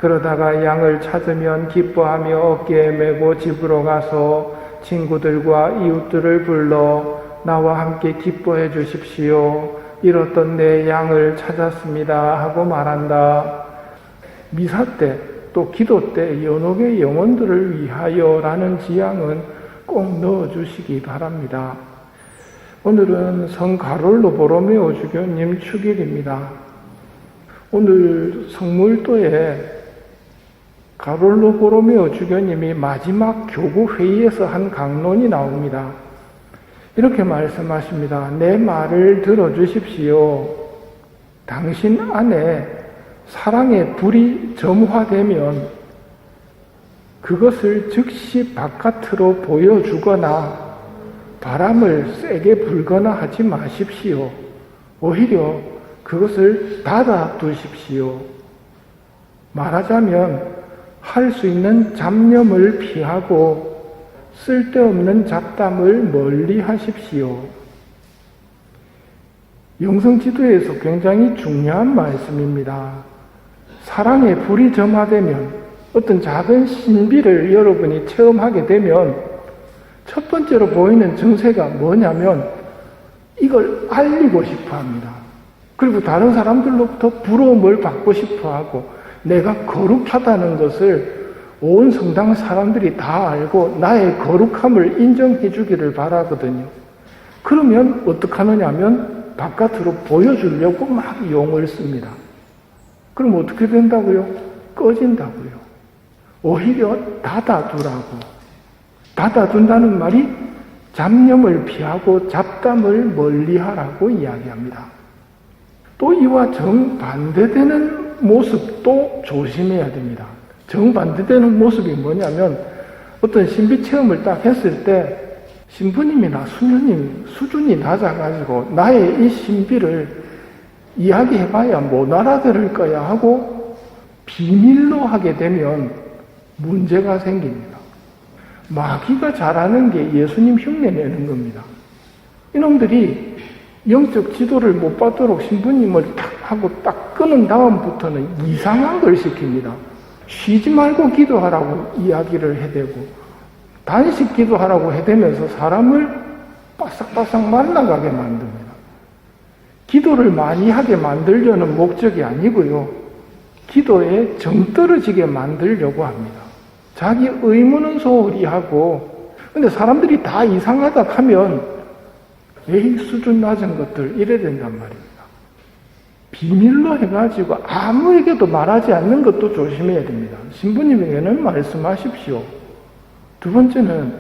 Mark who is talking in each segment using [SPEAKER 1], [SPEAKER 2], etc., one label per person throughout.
[SPEAKER 1] 그러다가 양을 찾으면 기뻐하며 어깨에 메고 집으로 가서 친구들과 이웃들을 불러 나와 함께 기뻐해 주십시오. 잃었던 내 양을 찾았습니다 하고 말한다. 미사 때 또 기도 때 연옥의 영혼들을 위하여라는 지향은 꼭 넣어주시기 바랍니다. 오늘은 성 가롤로 보로메오 주교님 축일입니다. 오늘 성물도에 가롤로 보로메오 주교님이 마지막 교구 회의에서 한 강론이 나옵니다. 이렇게 말씀하십니다. 내 말을 들어주십시오. 당신 안에 사랑의 불이 점화되면 그것을 즉시 바깥으로 보여주거나 바람을 세게 불거나 하지 마십시오. 오히려 그것을 닫아두십시오. 말하자면 할 수 있는 잡념을 피하고 쓸데없는 잡담을 멀리 하십시오. 영성지도에서 굉장히 중요한 말씀입니다. 사랑의 불이 점화되면 어떤 작은 신비를 여러분이 체험하게 되면 첫 번째로 보이는 증세가 뭐냐면 이걸 알리고 싶어 합니다. 그리고 다른 사람들로부터 부러움을 받고 싶어 하고 내가 거룩하다는 것을 온 성당 사람들이 다 알고 나의 거룩함을 인정해 주기를 바라거든요. 그러면 어떻게 하느냐 하면 바깥으로 보여주려고 막 용을 씁니다. 그럼 어떻게 된다고요? 꺼진다고요. 오히려 닫아두라고. 닫아둔다는 말이 잡념을 피하고 잡담을 멀리하라고 이야기합니다. 또 이와 정반대되는 모습도 조심해야 됩니다. 정반대되는 모습이 뭐냐면 어떤 신비 체험을 딱 했을 때 신부님이나 수녀님 수준이 낮아가지고 나의 이 신비를 이야기해봐야 못 알아들을 거야 하고 비밀로 하게 되면 문제가 생깁니다. 마귀가 잘하는 게 예수님 흉내내는 겁니다. 이놈들이 영적 지도를 못 받도록 신부님을 탁 하고 딱 끊은 다음부터는 이상한 걸 시킵니다. 쉬지 말고 기도하라고 이야기를 해대고 단식 기도하라고 해대면서 사람을 바싹바싹 말라가게 만듭니다. 기도를 많이 하게 만들려는 목적이 아니고요. 기도에 정 떨어지게 만들려고 합니다. 자기 의무는 소홀히 하고 근데 사람들이 다 이상하다 하면 에이 수준 낮은 것들 이래야 된단 말입니다. 비밀로 해가지고 아무에게도 말하지 않는 것도 조심해야 됩니다. 신부님에게는 말씀하십시오. 두 번째는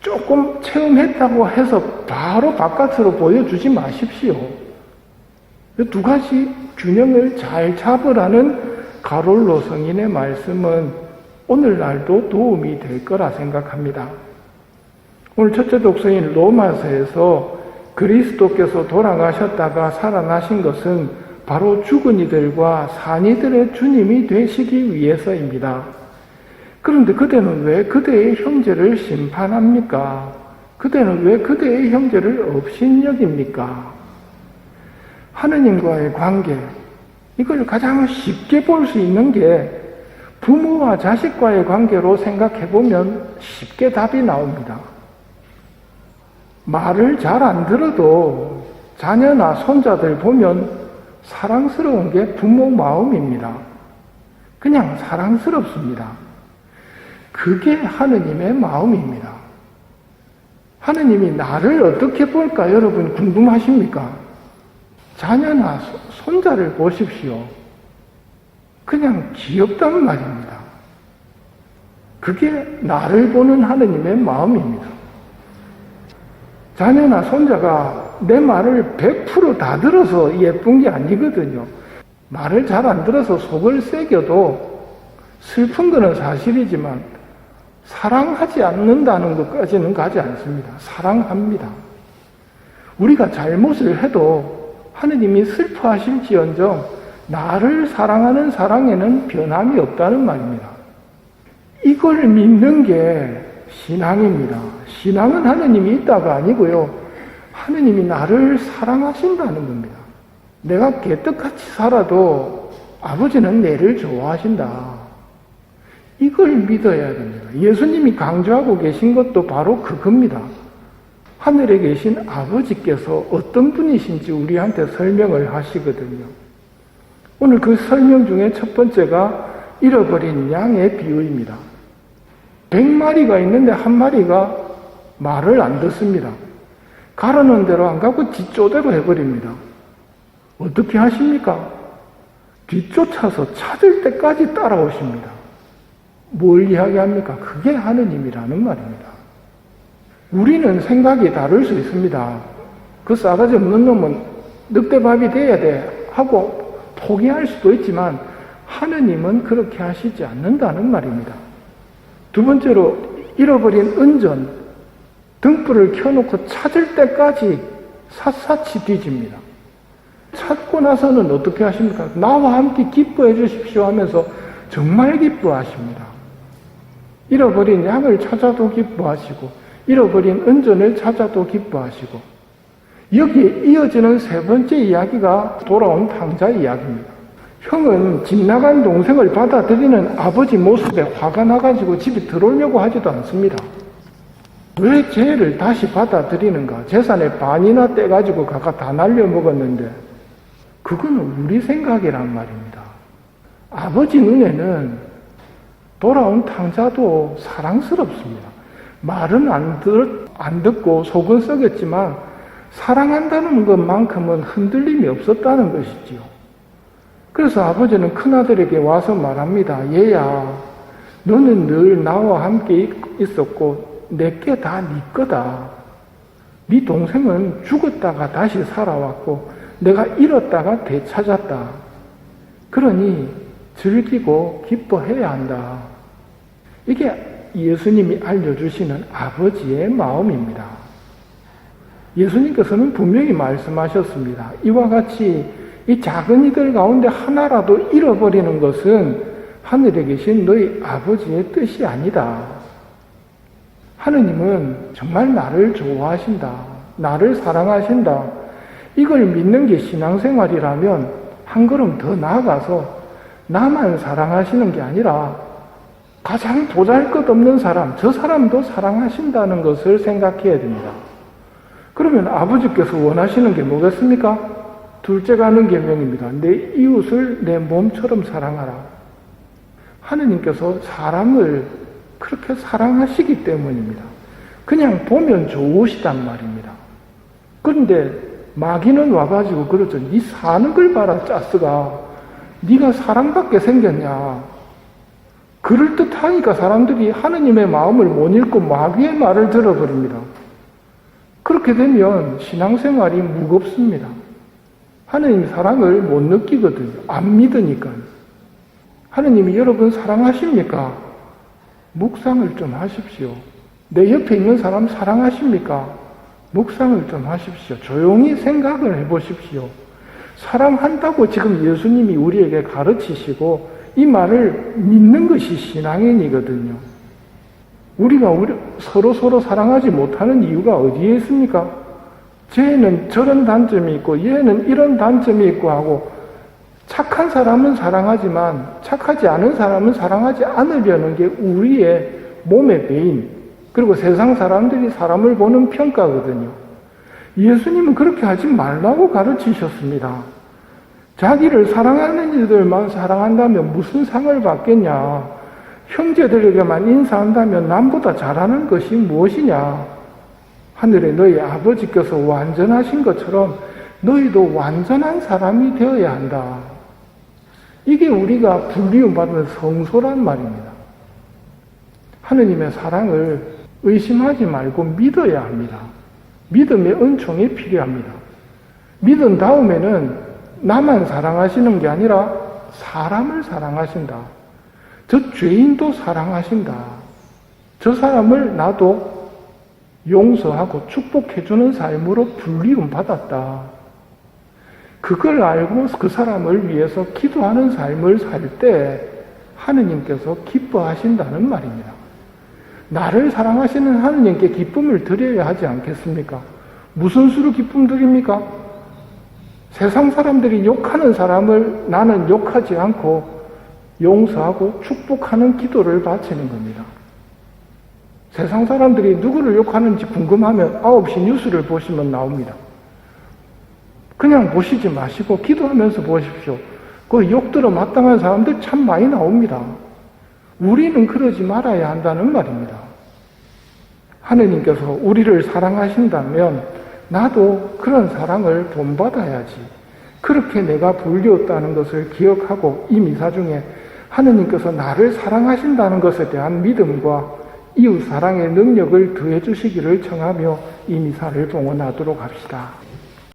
[SPEAKER 1] 조금 체험했다고 해서 바로 바깥으로 보여주지 마십시오. 이 두 가지 균형을 잘 잡으라는 가롤로 성인의 말씀은 오늘날도 도움이 될 거라 생각합니다. 오늘 첫째 독서인 로마서에서 그리스도께서 돌아가셨다가 살아나신 것은 바로 죽은 이들과 산 이들의 주님이 되시기 위해서입니다. 그런데 그대는 왜 그대의 형제를 심판합니까? 그대는 왜 그대의 형제를 업신여깁니까? 하느님과의 관계, 이걸 가장 쉽게 볼 수 있는 게 부모와 자식과의 관계로 생각해보면 쉽게 답이 나옵니다. 말을 잘 안 들어도 자녀나 손자들 보면 사랑스러운 게 부모 마음입니다. 그냥 사랑스럽습니다. 그게 하느님의 마음입니다. 하느님이 나를 어떻게 볼까 여러분 궁금하십니까? 자녀나 손자를 보십시오. 그냥 귀엽단 말입니다. 그게 나를 보는 하느님의 마음입니다. 자녀나 손자가 내 말을 100% 다 들어서 예쁜 게 아니거든요. 말을 잘 안 들어서 속을 새겨도 슬픈 거는 사실이지만 사랑하지 않는다는 것까지는 가지 않습니다. 사랑합니다. 우리가 잘못을 해도 하느님이 슬퍼하실지언정 나를 사랑하는 사랑에는 변함이 없다는 말입니다. 이걸 믿는 게 신앙입니다. 신앙은 하느님이 있다가 아니고요. 하느님이 나를 사랑하신다는 겁니다. 내가 개떡같이 살아도 아버지는 내를 좋아하신다. 이걸 믿어야 됩니다. 예수님이 강조하고 계신 것도 바로 그겁니다. 하늘에 계신 아버지께서 어떤 분이신지 우리한테 설명을 하시거든요. 오늘 그 설명 중에 첫 번째가 잃어버린 양의 비유입니다. 100마리가 있는데 한 마리가 말을 안 듣습니다. 가라는 대로 안 가고 뒷조대로 해버립니다. 어떻게 하십니까? 뒤쫓아서 찾을 때까지 따라오십니다. 뭘 이야기합니까? 그게 하느님이라는 말입니다. 우리는 생각이 다를 수 있습니다. 그 싸가지 없는 놈은 늑대밥이 돼야 돼 하고 포기할 수도 있지만 하느님은 그렇게 하시지 않는다는 말입니다. 두 번째로 잃어버린 은전, 등불을 켜놓고 찾을 때까지 샅샅이 뒤집니다. 찾고 나서는 어떻게 하십니까? 나와 함께 기뻐해 주십시오 하면서 정말 기뻐하십니다. 잃어버린 양을 찾아도 기뻐하시고 잃어버린 은전을 찾아도 기뻐하시고 여기에 이어지는 세 번째 이야기가 돌아온 탕자 이야기입니다. 형은 집 나간 동생을 받아들이는 아버지 모습에 화가 나가지고 집에 들어오려고 하지도 않습니다. 왜 쟤를 다시 받아들이는가? 재산의 반이나 떼가지고 각각 다 날려먹었는데 그거는 우리 생각이란 말입니다. 아버지 눈에는 돌아온 탕자도 사랑스럽습니다. 말은 안 듣고 속은 썩였지만 사랑한다는 것만큼은 흔들림이 없었다는 것이지요. 그래서 아버지는 큰아들에게 와서 말합니다. 얘야, 너는 늘 나와 함께 있었고 내게 다 네 거다. 네 동생은 죽었다가 다시 살아왔고 내가 잃었다가 되찾았다. 그러니 즐기고 기뻐해야 한다. 이게 예수님이 알려주시는 아버지의 마음입니다. 예수님께서는 분명히 말씀하셨습니다. 이와 같이 이 작은 이들 가운데 하나라도 잃어버리는 것은 하늘에 계신 너희 아버지의 뜻이 아니다. 하느님은 정말 나를 좋아하신다. 나를 사랑하신다. 이걸 믿는 게 신앙생활이라면 한 걸음 더 나아가서 나만 사랑하시는 게 아니라 가장 보잘것없는 사람, 저 사람도 사랑하신다는 것을 생각해야 됩니다. 그러면 아버지께서 원하시는 게 뭐겠습니까? 둘째가 하는 계명입니다. 내 이웃을 내 몸처럼 사랑하라. 하느님께서 사람을 그렇게 사랑하시기 때문입니다. 그냥 보면 좋으시단 말입니다. 그런데 마귀는 와가지고 그러죠. 네 사는 걸 봐라, 짜스가. 네가 사랑받게 생겼냐. 그럴듯하니까 사람들이 하느님의 마음을 못 읽고 마귀의 말을 들어버립니다. 그렇게 되면 신앙생활이 무겁습니다. 하느님 사랑을 못 느끼거든요. 안 믿으니까. 하느님이 여러분 사랑하십니까? 묵상을 좀 하십시오. 내 옆에 있는 사람 사랑하십니까? 묵상을 좀 하십시오. 조용히 생각을 해보십시오. 사랑한다고 지금 예수님이 우리에게 가르치시고 이 말을 믿는 것이 신앙인이거든요. 우리가 서로 사랑하지 못하는 이유가 어디에 있습니까? 쟤는 저런 단점이 있고 얘는 이런 단점이 있고 하고 착한 사람은 사랑하지만 착하지 않은 사람은 사랑하지 않으려는 게 우리의 몸의 배인 그리고 세상 사람들이 사람을 보는 평가거든요. 예수님은 그렇게 하지 말라고 가르치셨습니다. 자기를 사랑하는 이들만 사랑한다면 무슨 상을 받겠냐? 형제들에게만 인사한다면 남보다 잘하는 것이 무엇이냐? 하늘에 너희 아버지께서 완전하신 것처럼 너희도 완전한 사람이 되어야 한다. 이게 우리가 불리움받은 성소란 말입니다. 하느님의 사랑을 의심하지 말고 믿어야 합니다. 믿음의 은총이 필요합니다. 믿은 다음에는 나만 사랑하시는 게 아니라 사람을 사랑하신다. 저 죄인도 사랑하신다. 저 사람을 나도 용서하고 축복해주는 삶으로 불리움 받았다. 그걸 알고 그 사람을 위해서 기도하는 삶을 살 때 하느님께서 기뻐하신다는 말입니다. 나를 사랑하시는 하느님께 기쁨을 드려야 하지 않겠습니까? 무슨 수로 기쁨 드립니까? 세상 사람들이 욕하는 사람을 나는 욕하지 않고 용서하고 축복하는 기도를 바치는 겁니다. 세상 사람들이 누구를 욕하는지 궁금하면 9시 뉴스를 보시면 나옵니다. 그냥 보시지 마시고 기도하면서 보십시오. 그 욕들어 마땅한 사람들 참 많이 나옵니다. 우리는 그러지 말아야 한다는 말입니다. 하느님께서 우리를 사랑하신다면 나도 그런 사랑을 본받아야지. 그렇게 내가 불리웠다는 것을 기억하고 이 미사 중에 하느님께서 나를 사랑하신다는 것에 대한 믿음과 이웃사랑의 능력을 더해 주시기를 청하며 이 미사를 봉헌하도록 합시다.